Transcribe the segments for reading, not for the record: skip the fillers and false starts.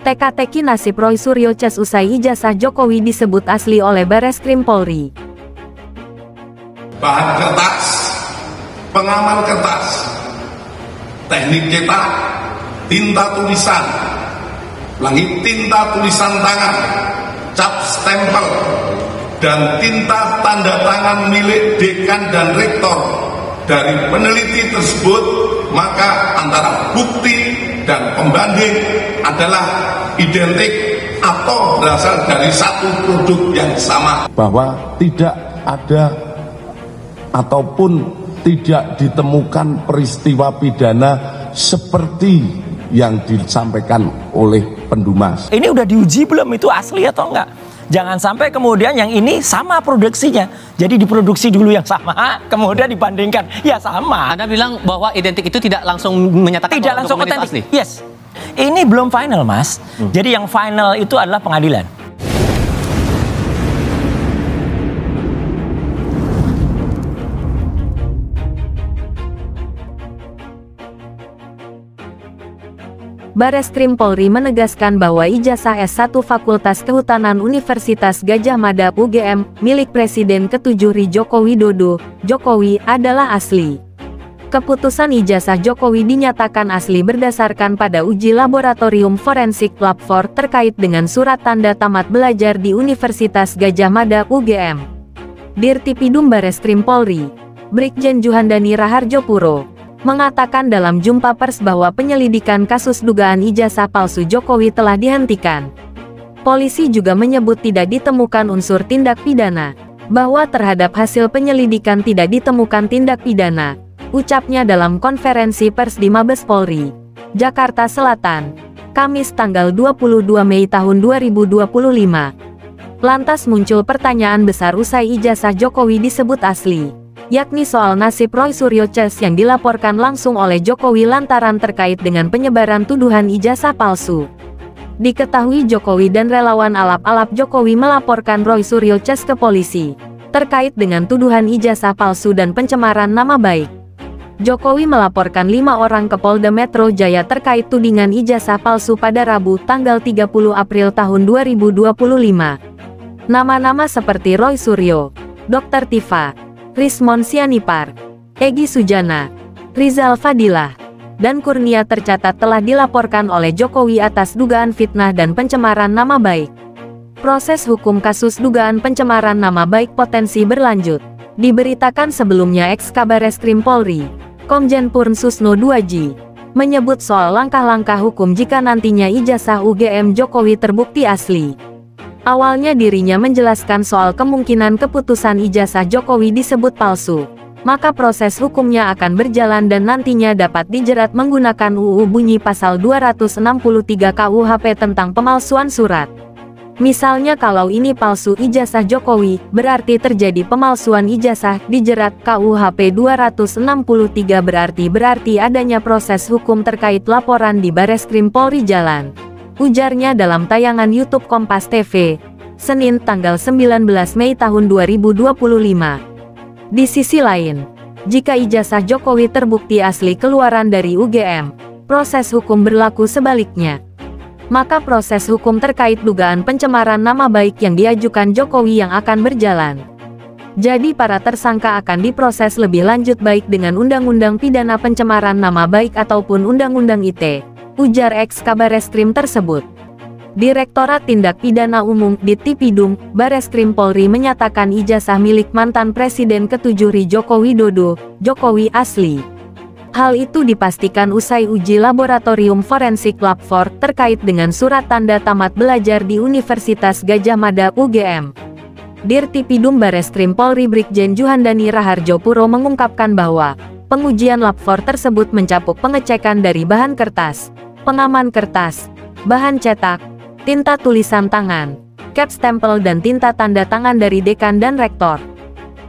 Teka-teki nasib Roy Suryo Ces usai ijazah Jokowi disebut asli oleh Bareskrim Polri. Bahan kertas, pengaman kertas, teknik cetak, tinta tulisan, lagi tinta tulisan tangan, cap stempel, dan tinta tanda tangan milik dekan dan rektor dari peneliti tersebut, maka antara bukti dan pembanding adalah identik atau berasal dari satu produk yang sama. Bahwa tidak ada ataupun tidak ditemukan peristiwa pidana seperti yang disampaikan oleh Pendumas. Ini udah diuji belum itu asli atau enggak? Jangan sampai kemudian yang ini sama produksinya. Jadi diproduksi dulu yang sama, kemudian dibandingkan. Ya sama. Anda bilang bahwa identik itu tidak langsung menyatakan tidak langsung otentik. Yes. Ini belum final, Mas. Jadi yang final itu adalah pengadilan. Bareskrim Polri menegaskan bahwa ijazah S1 Fakultas Kehutanan Universitas Gadjah Mada UGM milik Presiden ke-7 RI Joko Widodo, Jokowi adalah asli. Keputusan ijazah Jokowi dinyatakan asli berdasarkan pada uji laboratorium forensik Lab 4 terkait dengan surat tanda tamat belajar di Universitas Gadjah Mada UGM. Dirtipidum Bareskrim Polri, Brigjen Juhandani Rahardjopuro, mengatakan dalam jumpa pers bahwa penyelidikan kasus dugaan ijazah palsu Jokowi telah dihentikan. Polisi juga menyebut tidak ditemukan unsur tindak pidana, bahwa terhadap hasil penyelidikan tidak ditemukan tindak pidana, ucapnya dalam konferensi pers di Mabes Polri, Jakarta Selatan, Kamis tanggal 22 Mei tahun 2025. Lantas muncul pertanyaan besar usai ijazah Jokowi disebut asli, yakni soal nasib Roy Suryo Ces yang dilaporkan langsung oleh Jokowi lantaran terkait dengan penyebaran tuduhan ijazah palsu. Diketahui Jokowi dan relawan alap-alap Jokowi melaporkan Roy Suryo Ces ke polisi, terkait dengan tuduhan ijazah palsu dan pencemaran nama baik. Jokowi melaporkan 5 orang ke Polda Metro Jaya terkait tudingan ijazah palsu pada Rabu tanggal 30 April tahun 2025. Nama-nama seperti Roy Suryo, Dr. Tifa, Rismon Sianipar, Egy Sujana, Rizal Fadilah, dan Kurnia tercatat telah dilaporkan oleh Jokowi atas dugaan fitnah dan pencemaran nama baik. Proses hukum kasus dugaan pencemaran nama baik potensi berlanjut. Diberitakan sebelumnya ex-Kabareskrim Polri, Komjen Purn Susno Duaji, menyebut soal langkah-langkah hukum jika nantinya ijazah UGM Jokowi terbukti asli. Awalnya dirinya menjelaskan soal kemungkinan keputusan ijazah Jokowi disebut palsu, maka proses hukumnya akan berjalan dan nantinya dapat dijerat menggunakan UU bunyi pasal 263 KUHP tentang pemalsuan surat. Misalnya kalau ini palsu ijazah Jokowi, berarti terjadi pemalsuan ijazah, dijerat KUHP 263 berarti adanya proses hukum terkait laporan di Bareskrim Polri jalan. Ujarnya dalam tayangan YouTube Kompas TV, Senin tanggal 19 Mei tahun 2025. Di sisi lain, jika ijazah Jokowi terbukti asli keluaran dari UGM, proses hukum berlaku sebaliknya. Maka proses hukum terkait dugaan pencemaran nama baik yang diajukan Jokowi yang akan berjalan. Jadi para tersangka akan diproses lebih lanjut baik dengan Undang-Undang Pidana Pencemaran Nama Baik ataupun Undang-Undang ITE. Ujar ex-Kabareskrim tersebut. Direktorat Tindak Pidana Umum Dirtipidum Bareskrim Polri menyatakan ijazah milik mantan Presiden ke-7 RI Joko Widodo, Jokowi asli. Hal itu dipastikan usai uji laboratorium forensik Lab 4 terkait dengan surat tanda tamat belajar di Universitas Gadjah Mada UGM. Dirtipidum Bareskrim Polri Brigjen Juhandani Rahardjopuro mengungkapkan bahwa pengujian Lab 4 tersebut mencakup pengecekan dari bahan kertas, pengaman kertas, bahan cetak, tinta tulisan tangan, cap stempel dan tinta tanda tangan dari dekan dan rektor.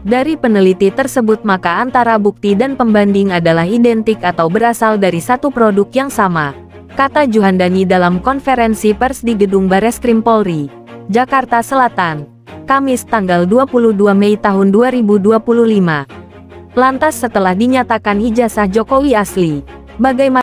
Dari peneliti tersebut maka antara bukti dan pembanding adalah identik atau berasal dari satu produk yang sama, kata Juhandani dalam konferensi pers di Gedung Bareskrim Polri, Jakarta Selatan, Kamis tanggal 22 Mei tahun 2025. Lantas setelah dinyatakan ijazah Jokowi asli, bagaimana